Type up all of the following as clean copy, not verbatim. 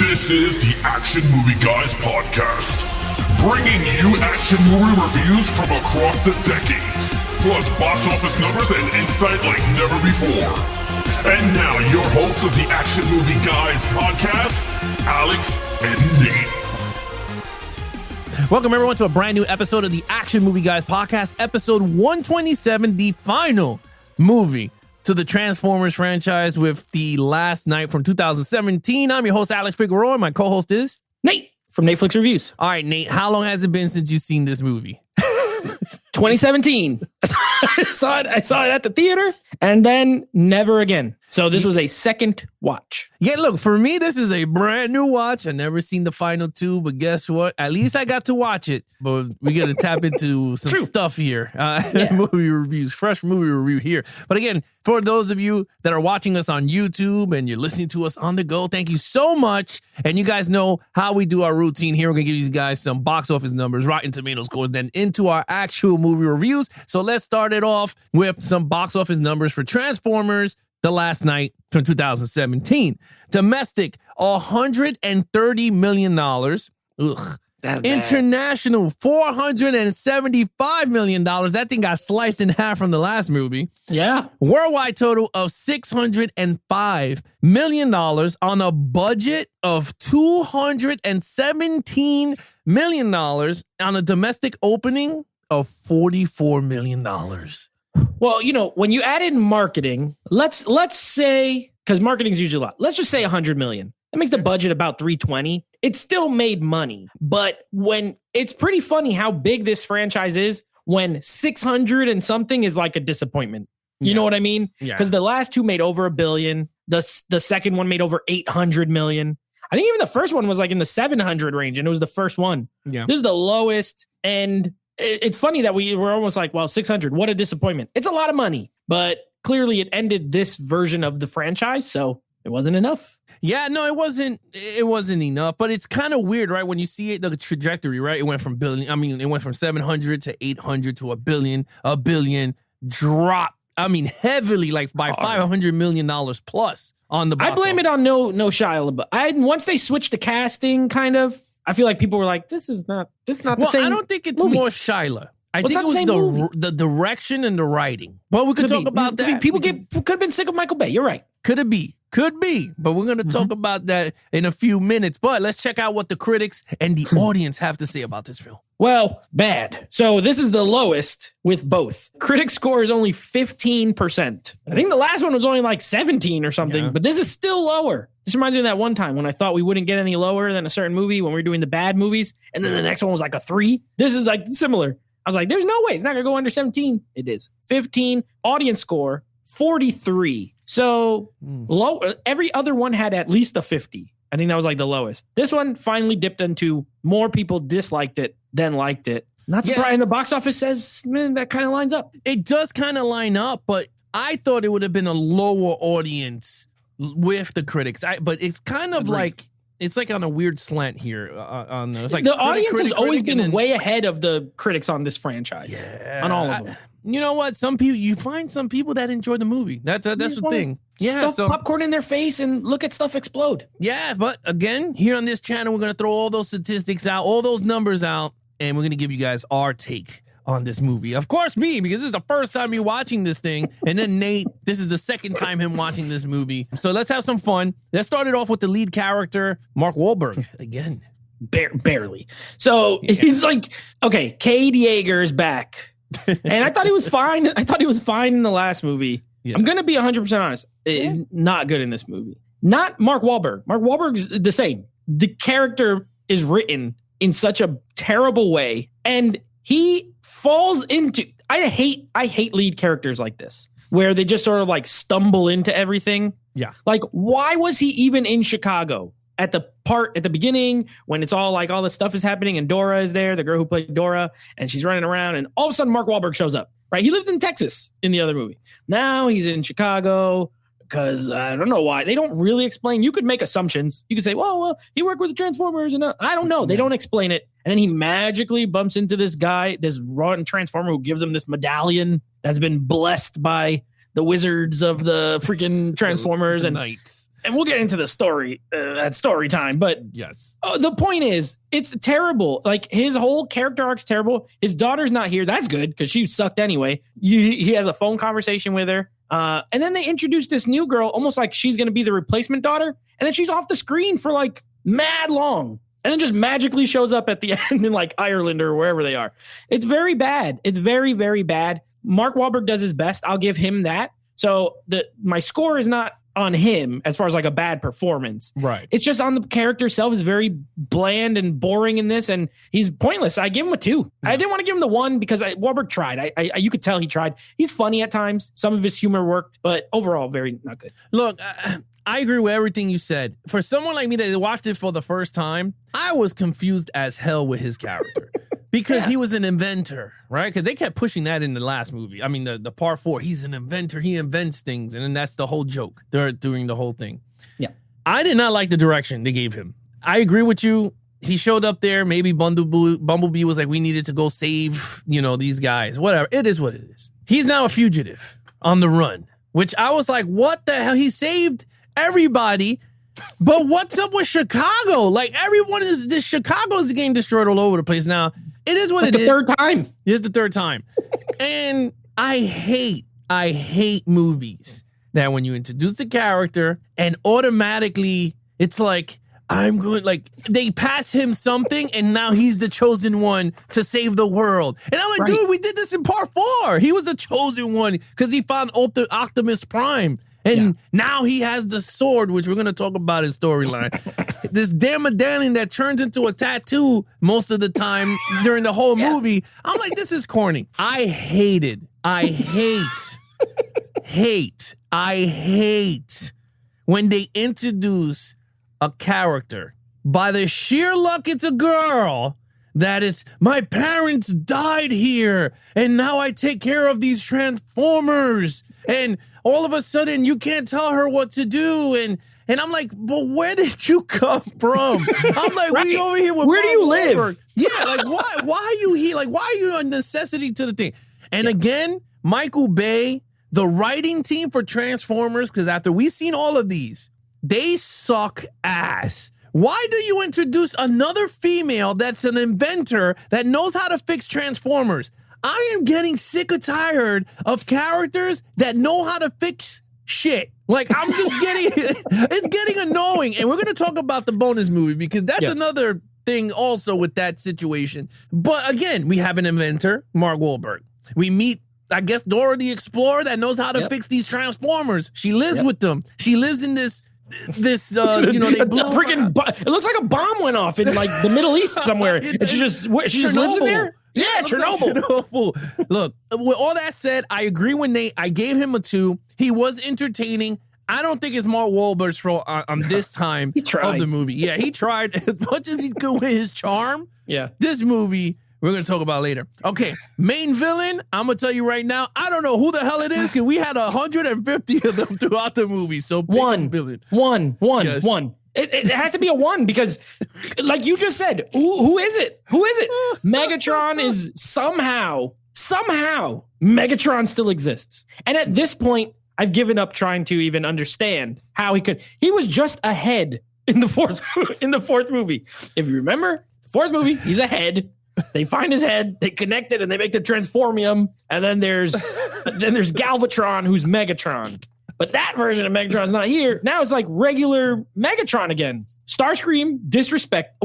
This is the Action Movie Guys podcast, bringing you action movie reviews from across the decades, plus box office numbers and insight like never before. And now, your hosts of the Action Movie Guys podcast, Alex and Nate. Welcome, everyone, to a brand new episode of the Action Movie Guys podcast, episode 127, the final movie to the Transformers franchise with The Last Knight from 2017. I'm your host, Alex Figueroa, and my co-host is Nate from Netflix Reviews. All right, Nate, how long has it been since you've seen this movie? 2017. I saw it at the theater and then never again. So this was a second watch. Yeah, look, for me, this is a brand new watch. I've never seen the final two, but guess what? At least I got to watch it. But we got to tap into some stuff here. Movie reviews, fresh movie review here. But again, for those of you that are watching us on YouTube and you're listening to us on the go, thank you so much. And you guys know how we do our routine here. We're going to give you guys some box office numbers, Rotten Tomatoes scores, then into our actual movie reviews. So let's start it off with some box office numbers for Transformers The Last Knight from 2017. Domestic, $130 million. Ugh. That's bad. International, $475 million. That thing got sliced in half from the last movie. Yeah. Worldwide total of $605 million on a budget of $217 million on a domestic opening of $44 million. Well, you know, when you add in marketing, let's say, because marketing is usually a lot. Let's just say 100 million. That makes the budget about 320. It still made money. But when it's pretty funny how big this franchise is when 600 and something is like a disappointment. You know what I mean? Yeah. Because the last two made over $1 billion. The second one made over 800 million. I think even the first one was like in the 700 range, and it was the first one. Yeah. This is the lowest. And it's funny that we were almost like, well, 600, what a disappointment. It's a lot of money, but clearly it ended this version of the franchise, so it wasn't enough. Yeah, no, it wasn't enough, but it's kind of weird, right? When you see it, the trajectory, right? It went from it went from 700 to 800 to a billion, drop. Heavily, like by $500 million plus on the box I blame office. it on no Shia LaBeouf. Once they switched the casting, kind of, I feel like people were like, this is not the same. I don't think it's movie. more Shyla. I Well, think it it's not the same was the direction and the writing. But we could talk about that. People could have been sick of Michael Bay. You're right. Could be. But we're going to talk about that in a few minutes. But let's check out what the critics and the audience have to say about this film. Well, bad. So this is the lowest with both. Critic score is only 15%. I think the last one was only like 17 or something, but this is still lower. This reminds me of that one time when I thought we wouldn't get any lower than a certain movie when we were doing the bad movies, and then the next one was like a 3. This is like similar. I was like, there's no way it's not going to go under 17. It is. 15. Audience score, 43. So low. Every other one had at least a 50. I think that was like the lowest. This one finally dipped into more people disliked it than liked it. Not surprising. The box office says, man, that kind of lines up. It does kind of line up, but I thought it would have been a lower audience with the critics. But it's kind of like, it's like on a weird slant here. It's like the audience has always been way ahead of the critics on this franchise. On all of them. You know what? You find some people that enjoy the movie. That's the thing. Stuff popcorn in their face and look at stuff explode. Yeah, but again, here on this channel, we're going to throw all those statistics out, all those numbers out, and we're going to give you guys our take on this movie. Of course, me, because this is the first time you're watching this thing, and then Nate, this is the second time him watching this movie. So let's have some fun. Let's start it off with the lead character, Mark Wahlberg, again. Barely. So he's like, okay, Cade Yeager is back. And I thought he was fine. I thought he was fine in the last movie. Yes. I'm going to be 100% honest. It's not good in this movie. Not Mark Wahlberg. Mark Wahlberg's the same. The character is written in such a terrible way. And he falls into... I hate lead characters like this, where they just sort of like stumble into everything. Yeah. Like, why was he even in Chicago? At the part at the beginning when it's all like all this stuff is happening and Dora is there, the girl who played Dora, and she's running around, and all of a sudden Mark Wahlberg shows up, right? He lived in Texas in the other movie. Now he's in Chicago because I don't know why. They don't really explain. You could make assumptions. You could say, well, he worked with the Transformers, and I don't know. They don't explain it. And then he magically bumps into this guy, this rotten Transformer who gives him this medallion that's been blessed by the wizards of the freaking Transformers. The Knights. and we'll get into the story at story time, but yes, the point is, it's terrible. Like, his whole character arc's terrible. His daughter's not here. That's good because she sucked anyway. He has a phone conversation with her. And then they introduced this new girl, almost like she's going to be the replacement daughter. And then she's off the screen for like mad long. And then just magically shows up at the end in like Ireland or wherever they are. It's very bad. It's very, very bad. Mark Wahlberg does his best. I'll give him that. So my score is not on him as far as like a bad performance. Right. It's just on the character itself. Is very bland and boring in this, and he's pointless. I give him a 2. Yeah. I didn't want to give him the 1 because Wahlberg tried. You could tell he tried. He's funny at times. Some of his humor worked, but overall, very not good. Look, I agree with everything you said. For someone like me that watched it for the first time, I was confused as hell with his character. Because he was an inventor, right? Because they kept pushing that in the last movie. I mean, the part 4, he's an inventor. He invents things. And then that's the whole joke during the whole thing. Yeah. I did not like the direction they gave him. I agree with you. He showed up there. Maybe Bumblebee was like, we needed to go save, these guys. Whatever. It is what it is. He's now a fugitive on the run, which I was like, what the hell? He saved everybody. But what's up with Chicago? Like, Chicago is getting destroyed all over the place now. It is what it is. The third time. It's the third time. And I hate movies that when you introduce a character and automatically it's like, I'm good. Like, they pass him something and now he's the chosen one to save the world. And I'm like, dude, we did this in part 4. He was the chosen one because he found Optimus Prime. And now he has the sword, which we're going to talk about his storyline. This damn medallion that turns into a tattoo most of the time during the whole movie. I'm like, this is corny. I hate when they introduce a character. By the sheer luck, it's a girl. That is, my parents died here, and now I take care of these Transformers. And all of a sudden, you can't tell her what to do. And I'm like, but where did you come from? I'm like, we over here with where do you live? Yeah, like, why are you here? Like, why are you a necessity to the thing? And again, Michael Bay, the writing team for Transformers, because after we've seen all of these, they suck ass. Why do you introduce another female that's an inventor that knows how to fix Transformers? I am getting sick or tired of characters that know how to fix shit. Like, I'm just it's getting annoying. And we're going to talk about the bonus movie because that's another thing also with that situation. But again, we have an inventor, Mark Wahlberg. We meet, I guess, Dora the Explorer that knows how to fix these Transformers. She lives with them. She lives in this they blow freaking it looks like a bomb went off in like the Middle East somewhere. And she just lives in there. Yeah, Chernobyl. Look, with all that said, I agree with Nate. I gave him a 2. He was entertaining. I don't think it's Mark Wahlberg's fault on this time of the movie. Yeah, he tried as much as he could with his charm. Yeah. This movie, we're going to talk about later. Okay, main villain, I'm going to tell you right now, I don't know who the hell it is because we had 150 of them throughout the movie. So one villain. One. It has to be a 1 because, like you just said, who is it? Who is it? Megatron is somehow, Megatron still exists. And at this point, I've given up trying to even understand how he could. He was just a head in the fourth movie. If you remember, the 4th movie, he's a head. They find his head, they connect it, and they make the Transformium. And then there's Galvatron, who's Megatron. But that version of Megatron's not here. Now it's like regular Megatron again. Starscream, disrespect.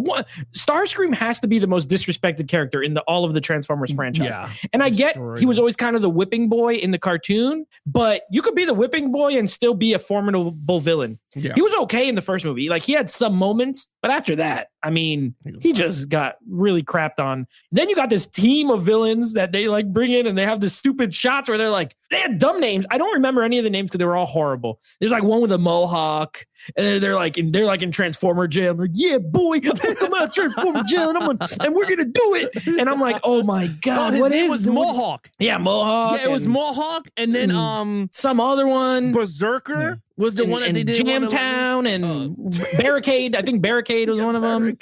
Starscream has to be the most disrespected character in all of the Transformers franchise. Yeah, and I get he was always kind of the whipping boy in the cartoon, but you could be the whipping boy and still be a formidable villain. Yeah. He was okay in the first movie. Like, he had some moments, but after that, I mean, he just got really crapped on. Then you got this team of villains that they like bring in and they have this stupid shots where they're like, they had dumb names. I don't remember any of the names because they were all horrible. There's like one with a mohawk and they're like in Transformer jail. I'm like, yeah, boy, come out Transformer jail and we're going to do it. And I'm like, oh my God, what is it? It was Mohawk. Yeah, Mohawk. Yeah, it was Mohawk. And then some other one. Berserker. Was the one that they did Jamtown and Barricade. I think Barricade was one of them.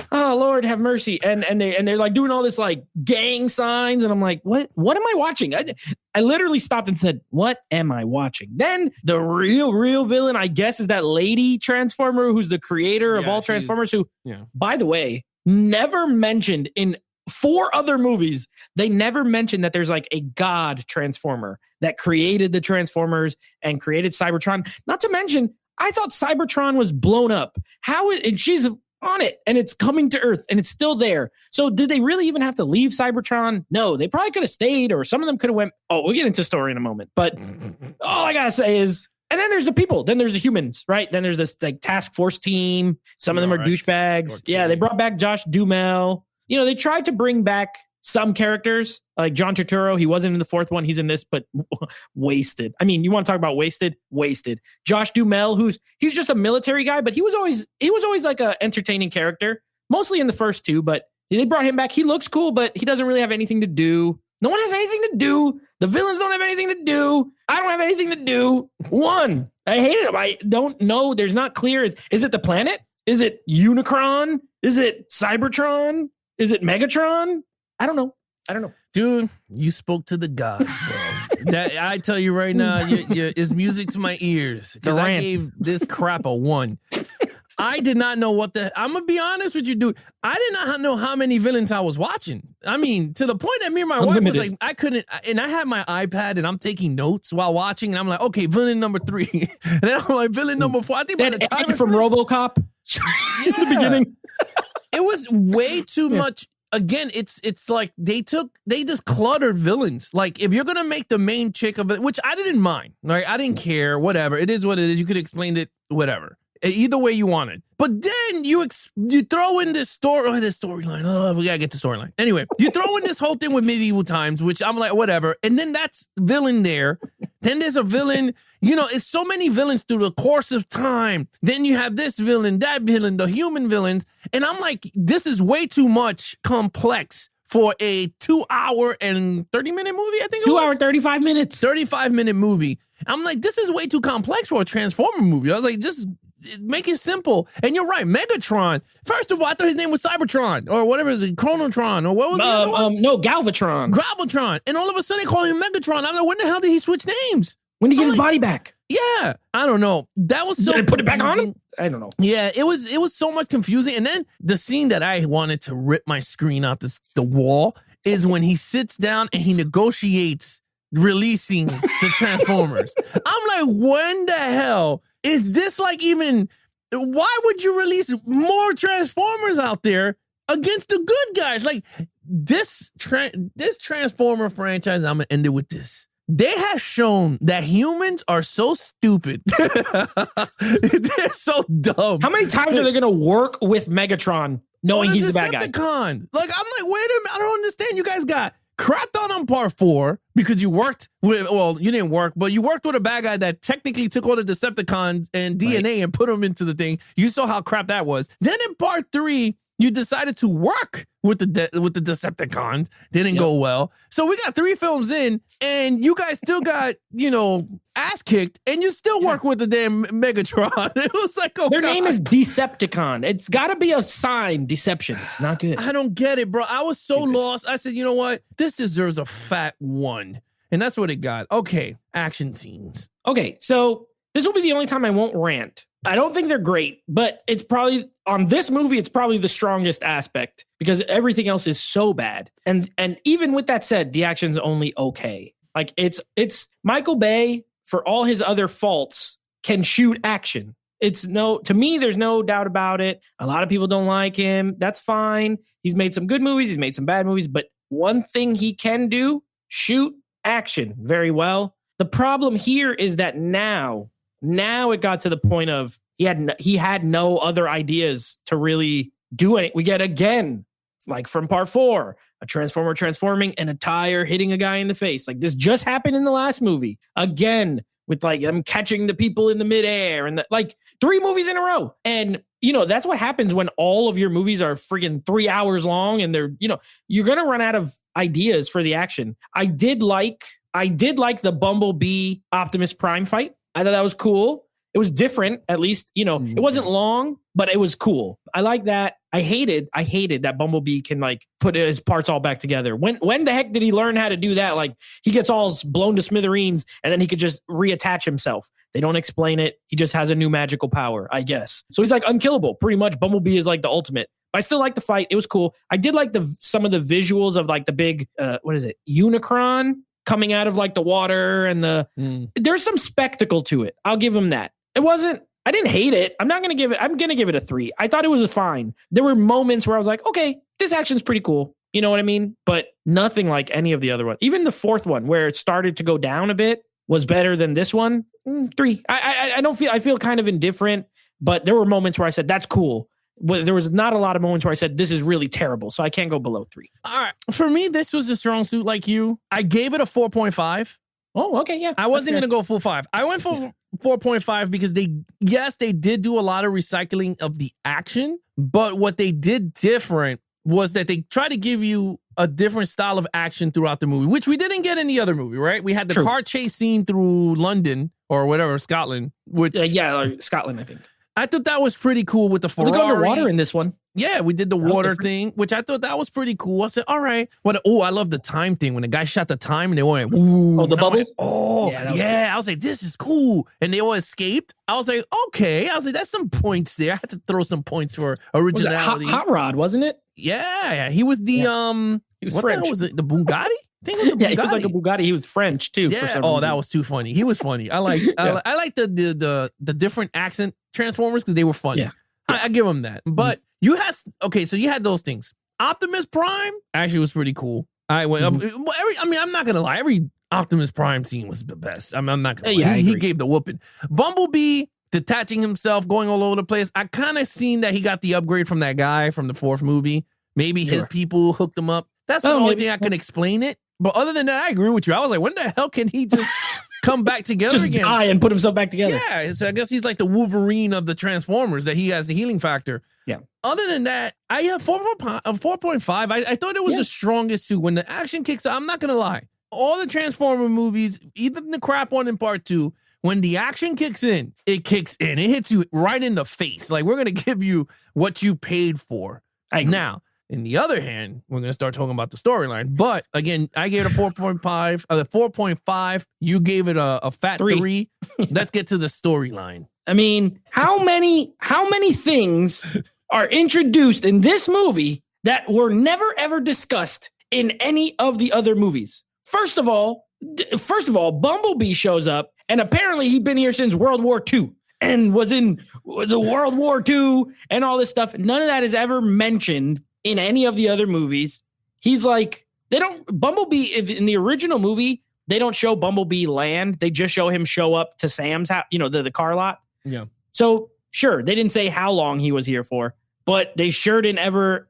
Oh Lord, have mercy! And they're like doing all this like gang signs, and I'm like, what am I watching? I literally stopped and said, what am I watching? Then the real villain, I guess, is that lady Transformer who's the creator of all Transformers. Who, by the way, never mentioned in 4 other movies, they never mentioned that there's like a god Transformer that created the Transformers and created Cybertron. Not to mention, I thought Cybertron was blown up. And she's on it and it's coming to Earth and it's still there. So did they really even have to leave Cybertron? No, they probably could have stayed, or some of them could have went. Oh, we'll get into story in a moment. But all I gotta say is, and then there's the people. Then there's the humans, right? Then there's this like task force team. Some of them are douchebags. Yeah, they brought back Josh Duhamel. You know, they tried to bring back some characters, like John Turturro. He wasn't in the 4th one. He's in this, but wasted. I mean, you want to talk about wasted? Wasted. Josh Duhamel, he's just a military guy, but he was always like a entertaining character, mostly in the first 2, but they brought him back. He looks cool, but he doesn't really have anything to do. No one has anything to do. The villains don't have anything to do. I don't have anything to do. One, I hated him. I don't know. There's not clear. Is it the planet? Is it Unicron? Is it Cybertron? Is it Megatron? I don't know. Dude, you spoke to the gods, bro. That I tell you right now, it's music to my ears. Because I gave this crap a 1. I did not know I'm going to be honest with you, dude. I did not know how many villains I was watching. I mean, to the point that me and my wife was like, I couldn't, and I had my iPad and I'm taking notes while watching, and I'm like, okay, villain number 3. And then I'm like, villain number 4. I think by the time from RoboCop in the beginning. It was way too much. Again, it's like they just cluttered villains. Like, if you're gonna make the main chick of it, which I didn't mind, right? I didn't care. Whatever, it is what it is. You could explain it, whatever. Either way you wanted. But then you throw in this storyline. Oh, we gotta get the storyline. Anyway, you throw in this whole thing with medieval times, which I'm like, whatever. And then that's villain there. Then there's a villain. You know, it's so many villains through the course of time. Then you have this villain, that villain, the human villains. And I'm like, this is way too much complex for a 2 hour and 30-minute movie, I think it was. 2 hour, 35 minutes. 35-minute movie. I'm like, this is way too complex for a Transformer movie. I was like, just make it simple. And you're right, Megatron. First of all, I thought his name was Cybertron or whatever is it, Chronotron or what was it? No, Galvatron. Galvatron. And all of a sudden they call him Megatron. I'm like, when the hell did he switch names? When did he get his body back? Yeah, I don't know. That was so. Did they put it back on him? I don't know. Yeah, it was so much confusing. And then the scene that I wanted to rip my screen out the wall is when he sits down and he negotiates releasing the Transformers. I'm like, when the hell is this like even? Why would you release more Transformers out there against the good guys? Like this Transformer franchise. I'm gonna end it with this. They have shown that humans are so stupid. They're so dumb. How many times are they going to work with Megatron knowing he's the bad guy? Like, I'm like, wait a minute. I don't understand. You guys got crapped on part 4 because you worked with, well, you didn't work, but you worked with a bad guy that technically took all the Decepticons and DNA and put them into the thing. You saw how crap that was. Then in part 3, you decided to work with the Decepticons. Didn't go well. So we got 3 films in, and you guys still got, ass kicked, and you still work with the damn Megatron. It was like, their name is Decepticon. It's got to be a sign. Deception. It's not good. I don't get it, bro. I was so lost. I said, you know what? This deserves a fat 1. And that's what it got. Okay, action scenes. Okay, so this will be the only time I won't rant. I don't think they're great, but it's probably on this movie, it's probably the strongest aspect because everything else is so bad. And even with that said, the action's only okay. Like it's Michael Bay, for all his other faults, can shoot action. To me, there's no doubt about it. A lot of people don't like him. That's fine. He's made some good movies. He's made some bad movies, but one thing he can do, shoot action very well. The problem here is that now it got to the point of he had no other ideas to really do it. We get again, like from part 4, a Transformer transforming and a tire hitting a guy in the face. Like this just happened in the last movie again with like them catching the people in the midair and like 3 movies in a row. And that's what happens when all of your movies are friggin' 3 hours long and they're, you're going to run out of ideas for the action. I did like the Bumblebee Optimus Prime fight. I thought that was cool. It was different, at least, you know, it wasn't long, but it was cool. I like that. I hated that Bumblebee can like put his parts all back together. When the heck did he learn how to do that? Like he gets all blown to smithereens and then he could just reattach himself. They don't explain it. He just has a new magical power, I guess. So he's like unkillable. Pretty much Bumblebee is like the ultimate. But I still like the fight. It was cool. I did like some of the visuals of like the big, what is it? Unicron coming out of like the water and there's some spectacle to it. I'll give him that. I didn't hate it. I'm going to give it a 3. I thought it was fine. There were moments where I was like, okay, this action's pretty cool. You know what I mean? But nothing like any of the other ones. Even the fourth one where it started to go down a bit was better than this one. 3. I feel kind of indifferent, but there were moments where I said, that's cool. But there was not a lot of moments where I said, this is really terrible. So I can't go below 3. All right. For me, this was a strong suit like you. I gave it a 4.5. Oh, okay. Yeah. I wasn't going to go full 5. I went for 4.5 because they did do a lot of recycling of the action, but what they did different was that they tried to give you a different style of action throughout the movie, which we didn't get in the other movie, right? We had the car chase scene through London or whatever, Scotland, which Scotland, I think. I thought that was pretty cool with the Ferrari. They go underwater in this one. Yeah, we did the water thing, which I thought that was pretty cool. I said, all right. I love the time thing. When the guy shot the time and they went, ooh. Oh, the bubble? I was like, this is cool. And they all escaped. I was like, okay. I was like, that's some points there. I had to throw some points for originality. Hot Rod, wasn't it? Yeah. He was the, he was what French. the hell was it? The Bugatti? I think it was the Bugatti. He was like a Bugatti. He was French too. Yeah. For some reason. That was too funny. He was funny. I like the different accent Transformers because they were funny. Yeah. I give him that. But you had those things. Optimus Prime actually was pretty cool. I'm not gonna lie. Every Optimus Prime scene was the best. I'm not gonna lie. He gave the whooping. Bumblebee detaching himself, going all over the place. I kind of seen that he got the upgrade from that guy from the 4th movie. Maybe his people hooked him up. That's the only thing I can explain it. But other than that, I agree with you. I was like, when the hell can he just come back together just again? Die and put himself back together. Yeah, so I guess he's like the Wolverine of the Transformers, that he has the healing factor. Yeah. Other than that, I have 4.5. I thought it was the strongest suit. When the action kicks out, I'm not going to lie. All the Transformer movies, even the crap one in part 2, when the action kicks in, it kicks in. It hits you right in the face. Like, we're going to give you what you paid for. Now, in the other hand, we're going to start talking about the storyline. But again, I gave it a 4.5. 4.5. You gave it a fat 3. Let's get to the storyline. I mean, how many things are introduced in this movie that were never ever discussed in any of the other movies? First of all, Bumblebee shows up, and apparently he'd been here since World War II and was in the World War II and all this stuff. None of that is ever mentioned in any of the other movies. He's like, Bumblebee in the original movie, they don't show Bumblebee land. They just show him show up to Sam's house, the car lot. Yeah. So sure, they didn't say how long he was here for, but they sure didn't ever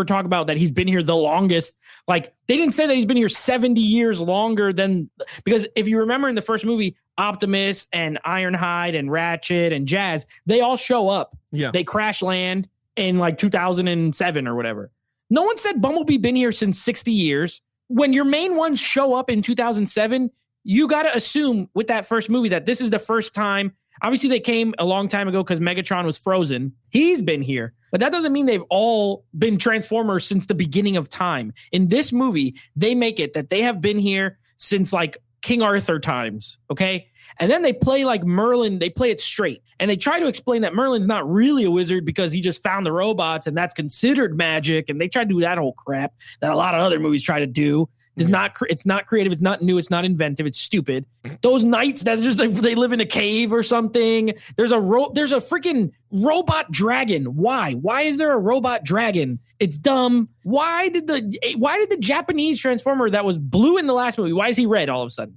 talk about that he's been here the longest. Like, they didn't say that he's been here 70 years longer than, because if you remember in the first movie, Optimus and Ironhide and Ratchet and Jazz, they all show up. Yeah. They crash land in like 2007 or whatever. No one said Bumblebee been here since 60 years. When your main ones show up in 2007, you got to assume with that first movie that this is the first time. Obviously, they came a long time ago because Megatron was frozen. He's been here. But that doesn't mean they've all been Transformers since the beginning of time. In this movie, they make it that they have been here since like King Arthur times, okay? And then they play like Merlin. They play it straight. And they try to explain that Merlin's not really a wizard because he just found the robots and that's considered magic. And they try to do that whole crap that a lot of other movies try to do. It's not creative. It's not new. It's not inventive. It's stupid. Those knights that just like, they live in a cave or something. There's a freaking robot dragon. Why? Why is there a robot dragon? It's dumb. Why did the Japanese Transformer that was blue in the last movie? Why is he red all of a sudden?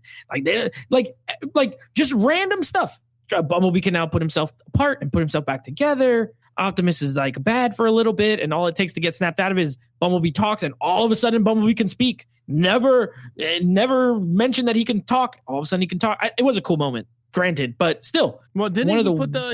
Like just random stuff. Bumblebee can now put himself apart and put himself back together. Optimus is like bad for a little bit, and all it takes to get snapped out of is Bumblebee talks, and all of a sudden Bumblebee can speak. Never mentioned that he can talk. All of a sudden he can talk. It was a cool moment, granted, but still. Well, didn't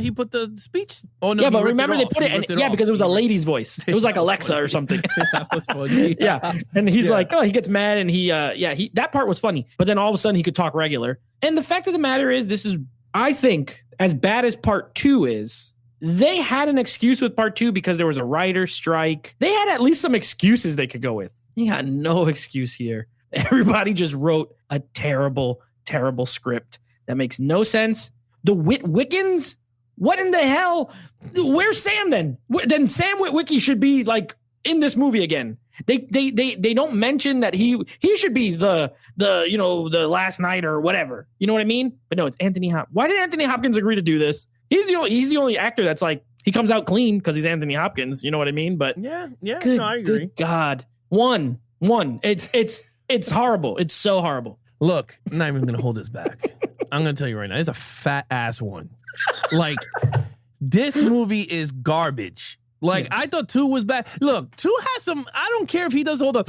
he put the speech? Oh no! Yeah, but remember they put it. Because it was a lady's voice. It was like Alexa or something. That was funny. Yeah, and he's like, oh, he gets mad, and he that part was funny. But then all of a sudden he could talk regular. And the fact of the matter is, this is I think as bad as part 2 is, they had an excuse with part 2 because there was a writer's strike. They had at least some excuses they could go with. You got no excuse here. Everybody just wrote a terrible, terrible script that makes no sense. The Wiccans? What in the hell? Where's Sam then? Then Sam Witwicky should be like in this movie again. They don't mention that he should be the last night or whatever. You know what I mean? But no, it's Anthony Hopkins. Why did Anthony Hopkins agree to do this? He's the only actor that's like, he comes out clean because he's Anthony Hopkins. You know what I mean? But yeah, no, I agree. Good God. One. It's horrible. It's so horrible. Look, I'm not even going to hold this back. I'm going to tell you right now, it's a fat ass one. Like, this movie is garbage. Like, I thought 2 was bad. Look, 2 has some, I don't care if he does all the,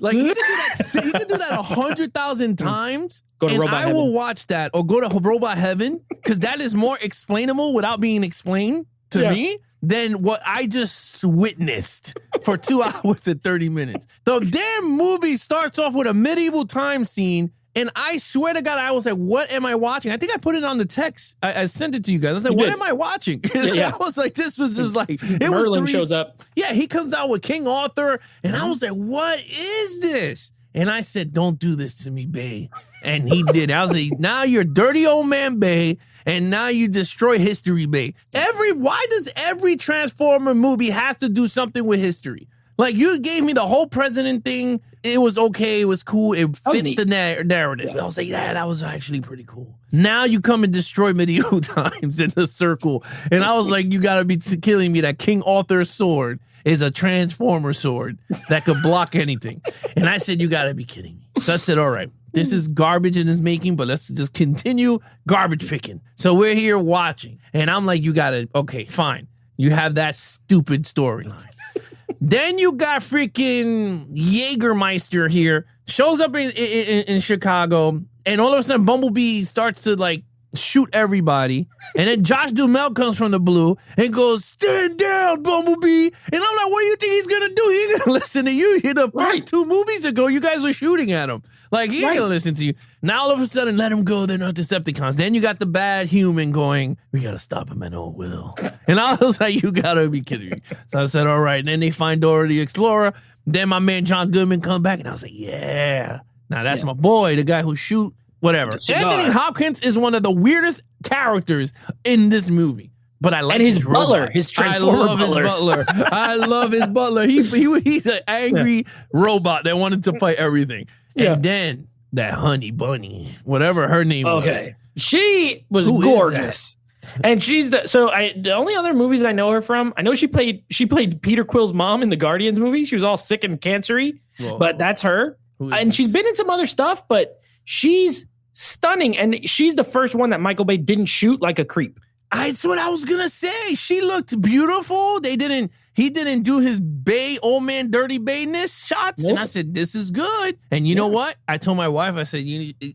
like, he could do that 100,000 times. Go to and Robot I Heaven. will watch that or go to Robot Heaven because that is more explainable without being explained to me than what I just witnessed for 2 hours and 30 minutes. The damn movie starts off with a medieval time scene, and I swear to God, I was like, what am I watching? I think I put it on the text. I sent it to you guys. I said, what am I watching? I was like, this was just like... Merlin shows up. Yeah, he comes out with King Arthur, and I was like, what is this? And I said, don't do this to me, Bay. And he did. I was like, now you're dirty old man, Bay, and now you destroy history, Bay. Why does every Transformer movie have to do something with history? Like, you gave me the whole president thing. It was okay. It was cool. It fit the narrative. I was like, yeah, that was actually pretty cool. Now you come and destroy medieval times in the circle. And I was like, you got to be killing me that King Arthur's sword is a Transformer sword that could block anything. And I said, you got to be kidding me. So I said, all right, this is garbage in its making, but let's just continue garbage picking. So we're here watching. And I'm like, you got to, okay, fine. You have that stupid storyline. Then you got freaking Jägermeister here, shows up in Chicago, and all of a sudden Bumblebee starts to like shoot everybody. And then Josh Duhamel comes from the blue and goes, stand down, Bumblebee. And I'm like, what do you think he's going to do? He ain't going to listen to you. The first 2 movies ago, you guys were shooting at him. Like, he ain't going to listen to you. Now, all of a sudden, let him go. They're not Decepticons. Then you got the bad human going, we got to stop him at all will. And I was like, you got to be kidding me. So I said, all right. And then they find Dora the Explorer. Then my man John Goodman come back. And I was like, yeah. Now, that's my boy, the guy who shoot whatever. Anthony Hopkins is one of the weirdest characters in this movie. But I like and his butler, robot. his Transformer butler. I love his butler. He's an angry robot that wanted to fight everything. And then that honey bunny, whatever her name was. Okay. She was gorgeous. And she's the only other movies that I know her from, I know she played Peter Quill's mom in the Guardians movie. She was all sick and cancery, but that's her. And she's been in some other stuff, but she's stunning. And she's the first one that Michael Bay didn't shoot like a creep. That's what I was gonna say. She looked beautiful. He didn't do his Bay, old man, dirty Bayness shots. Nope. And I said, this is good. And you know what? I told my wife, I said,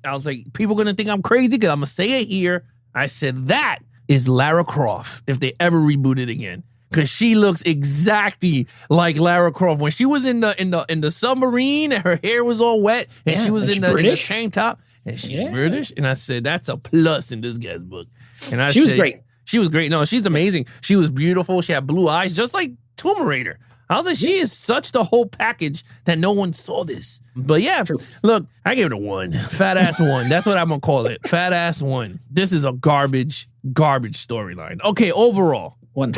I was like, people gonna think I'm crazy because I'm gonna say it here. I said, that is Lara Croft if they ever reboot it again. Because she looks exactly like Lara Croft. When she was in the submarine and her hair was all wet and she was in the tank top and she's British. And I said, that's a plus in this guy's book. And she was great. She was great. No, she's amazing. She was beautiful. She had blue eyes, just like Tomb Raider. I was like, she is such the whole package that no one saw this. But yeah, look, I gave it a 1. Fat ass 1. That's what I'm going to call it. Fat ass 1. This is a garbage storyline. Okay, overall. 1.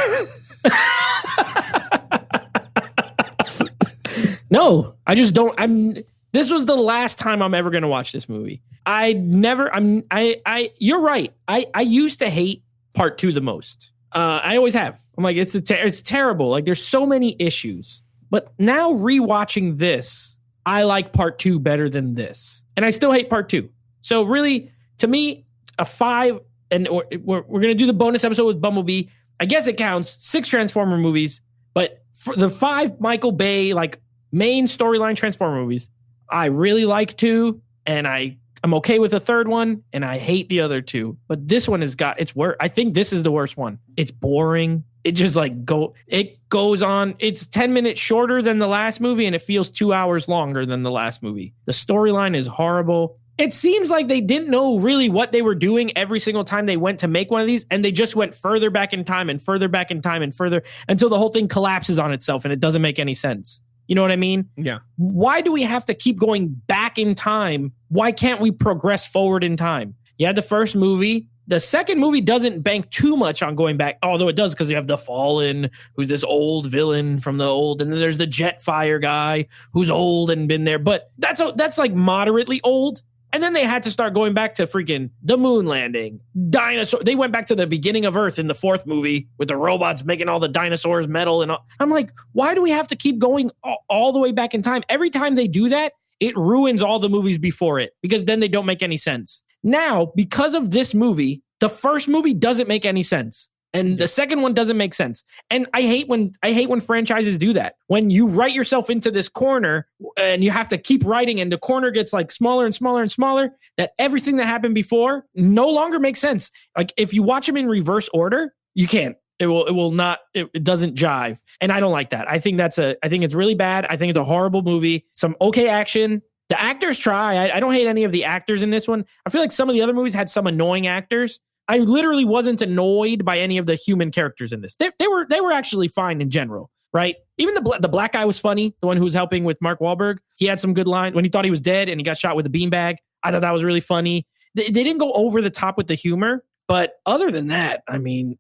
No, I just don't. This was the last time I'm ever going to watch this movie. You're right. I used to hate part 2 the most. I always have. I'm like, it's terrible. Like, there's so many issues. But now rewatching this, I like part 2 better than this. And I still hate part 2. So really, to me, a 5, and we're going to do the bonus episode with Bumblebee. I guess it counts. 6 Transformer movies. But for the 5 Michael Bay, like, main storyline Transformer movies, I really like 2, and I'm okay with the 3rd one, and I hate the other 2. But this one it's worse. I think this is the worst one. It's boring. It just it goes on. It's 10 minutes shorter than the last movie, and it feels 2 hours longer than the last movie. The storyline is horrible. It seems like they didn't know really what they were doing every single time they went to make one of these, and they just went further back in time and further back in time and further until the whole thing collapses on itself and it doesn't make any sense. You know what I mean? Yeah. Why do we have to keep going back in time? Why can't we progress forward in time? You had the first movie. The second movie doesn't bank too much on going back, although it does because you have the Fallen, who's this old villain from the old, and then there's the Jetfire guy who's old and been there, but that's like moderately old. And then they had to start going back to freaking the moon landing, dinosaur. They went back to the beginning of Earth in the fourth movie with the robots making all the dinosaurs metal. And all. I'm like, why do we have to keep going all the way back in time? Every time they do that, it ruins all the movies before it because then they don't make any sense. Now, because of this movie, the first movie doesn't make any sense. And the second one doesn't make sense. And I hate when franchises do that. When you write yourself into this corner and you have to keep writing and the corner gets like smaller and smaller and smaller, that everything that happened before no longer makes sense. Like if you watch them in reverse order, you can't. It will not, it doesn't jive. And I don't like that. I think it's really bad. I think it's a horrible movie. Some okay action. The actors try. I don't hate any of the actors in this one. I feel like some of the other movies had some annoying actors. I literally wasn't annoyed by any of the human characters in this. They were actually fine in general, right? Even the black guy was funny. The one who was helping with Mark Wahlberg. He had some good lines when he thought he was dead and he got shot with a beanbag. I thought that was really funny. They didn't go over the top with the humor, but other than that, I mean,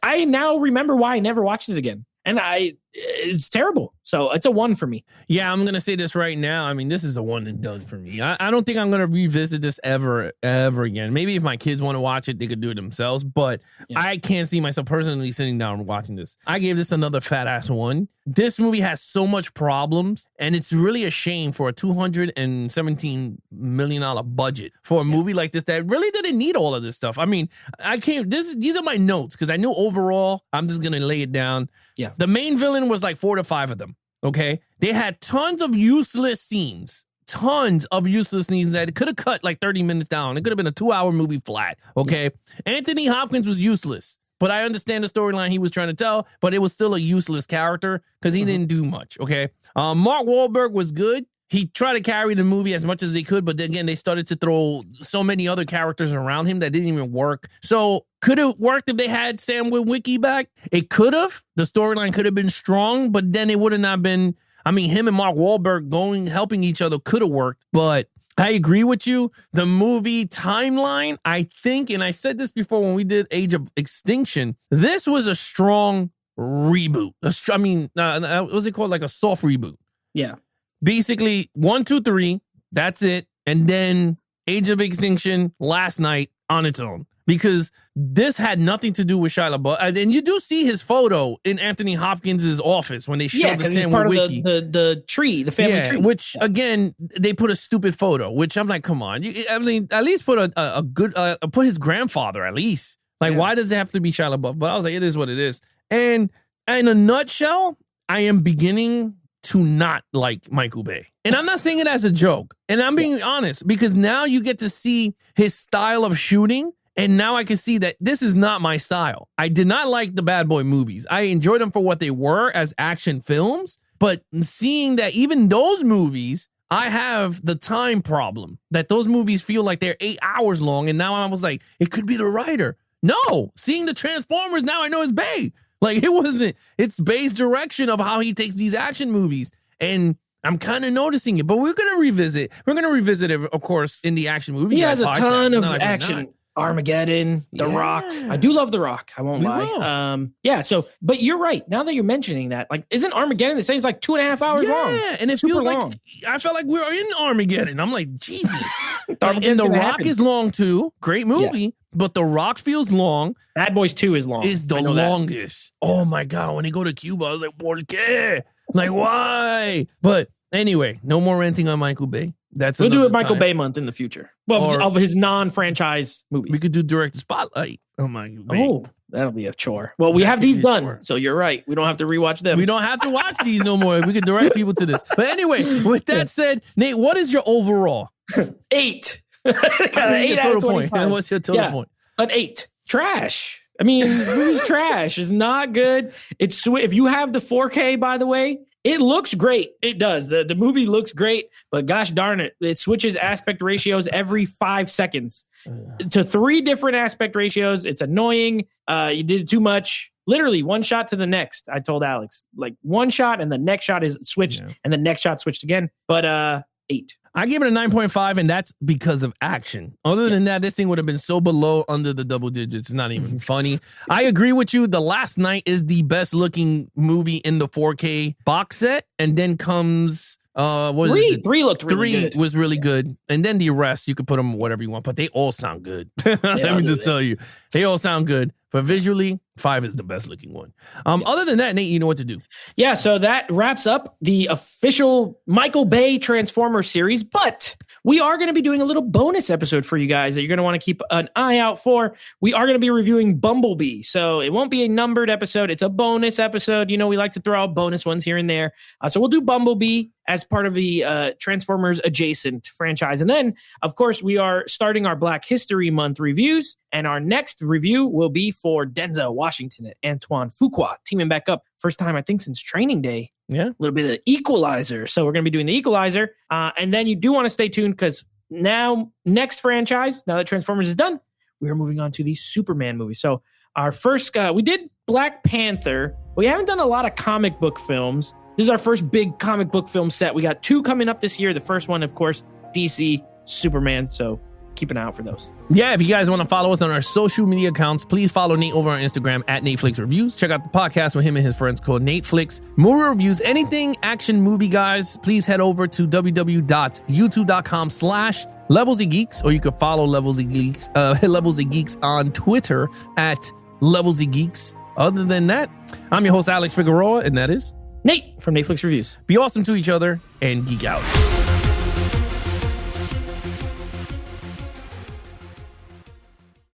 I now remember why I never watched it again. And it's terrible. So it's a 1 for me. Yeah, I'm going to say this right now. I mean, this is a 1 and done for me. I don't think I'm going to revisit this ever again. Maybe if my kids want to watch it, they could do it themselves. But I can't see myself personally sitting down and watching this. I gave this another fat ass 1. This movie has so much problems, and it's really a shame for a $217 million budget for a movie like this that really didn't need all of this stuff. I mean, these are my notes because I knew overall, I'm just going to lay it down. Yeah. The main villain was like 4 to 5 of them. Okay. They had tons of useless scenes that could have cut like 30 minutes down. It could have been a 2-hour movie flat. Okay. Yeah. Anthony Hopkins was useless, but I understand the storyline he was trying to tell, but it was still a useless character because he didn't do much. Okay. Mark Wahlberg was good. He tried to carry the movie as much as he could, but then again, they started to throw so many other characters around him that didn't even work. So could it worked if they had Sam Witwicky back? It could have. The storyline could have been strong, but then it would have not been. I mean, him and Mark Wahlberg helping each other could have worked, but I agree with you. The movie timeline, I think, and I said this before when we did Age of Extinction, this was a strong reboot. What's it called? Like a soft reboot. Yeah. Basically, 1, 2, 3, that's it. And then Age of Extinction last night on its own. Because this had nothing to do with Shia LaBeouf. And you do see his photo in Anthony Hopkins' office when they show the Sam Witwicky. The tree, the family tree. Which, again, they put a stupid photo, which I'm like, come on. I mean, at least put a good, put his grandfather at least. Like, why does it have to be Shia LaBeouf? But I was like, it is what it is. And in a nutshell, I am beginning to not like Michael Bay. And I'm not saying it as a joke. And I'm being honest because now you get to see his style of shooting. And now I can see that this is not my style. I did not like the Bad Boy movies. I enjoyed them for what they were as action films. But seeing that even those movies, I have the time problem. That those movies feel like they're 8 hours long. And now I was like, it could be the writer. No, seeing the Transformers, now I know it's Bay. Like, it wasn't, it's Bay's direction of how he takes these action movies. And I'm kind of noticing it, but we're going to revisit. We're going to revisit it, of course, in the action movie. He has a ton of action. Armageddon, The Rock. I do love The Rock. I won't lie. But you're right. Now that you're mentioning that, like, isn't Armageddon the same? It's like 2.5 hours long. Yeah, and it feels long. Like, I felt like we were in Armageddon. I'm like, Jesus. And The Rock is long too. Great movie. Yeah. But The Rock feels long. Bad Boys 2 is long. Is the longest. That. Oh my God. When he go to Cuba, I was like, ¿por qué? Like, why? But anyway, no more ranting on Michael Bay. We'll do a Michael Bay month in the future. Well, of his non-franchise movies. We could do Director Spotlight. Oh my God. Oh, that'll be a chore. Well, we have these done. So you're right. We don't have to rewatch them. We don't have to watch these no more. We could direct people to this. But anyway, with that said, Nate, what is your overall? 8. Got an 8 out of 25. And what's your total point? An 8. Trash. I mean, this movie's trash. It's not good. If you have the 4K, by the way, It looks great. It does. The movie looks great, but gosh darn it, it switches aspect ratios every 5 seconds to 3 different aspect ratios. It's annoying. You did too much. Literally one shot to the next. I told Alex, like one shot and the next shot is switched and the next shot switched again. But 8. I give it a 9.5, and that's because of action. Other than that, this thing would have been so below under the double digits. It's not even funny. I agree with you. The Last Night is the best looking movie in the 4K box set, and then comes Three looked really good. 3 was really good, and then the rest you could put them whatever you want, but they all sound good. Let me just tell you, they all sound good. But visually, 5 is the best looking one. Other than that, Nate, you know what to do. Yeah, so that wraps up the official Michael Bay Transformers series, but we are going to be doing a little bonus episode for you guys that you're going to want to keep an eye out for. We are going to be reviewing Bumblebee, so it won't be a numbered episode. It's a bonus episode. You know, we like to throw out bonus ones here and there. So we'll do Bumblebee as part of the Transformers adjacent franchise. And then, of course, we are starting our Black History Month reviews. And our next review will be for Denzel Washington and Antoine Fuqua teaming back up. First time, I think, since Training Day. Yeah. A little bit of Equalizer. So we're going to be doing the Equalizer. And then you do want to stay tuned because now, next franchise, now that Transformers is done, we are moving on to the Superman movie. So our first, we did Black Panther. We haven't done a lot of comic book films. This is our first big comic book film set. We got 2 coming up this year. The first one, of course, DC Superman. So keep an eye out for those. Yeah, if you guys want to follow us on our social media accounts, please follow Nate over on Instagram at NateFlix Reviews. Check out the podcast with him and his friends called NateFlix Movie Reviews. Anything action movie, guys, please head over to www.youtube.com/LevelsOfGeeks, or you can follow Levels of Geeks, Levels of Geeks on Twitter at Levels of Geeks. Other than that, I'm your host, Alex Figueroa, and that is Nate from NateFlix Reviews. Be awesome to each other and geek out.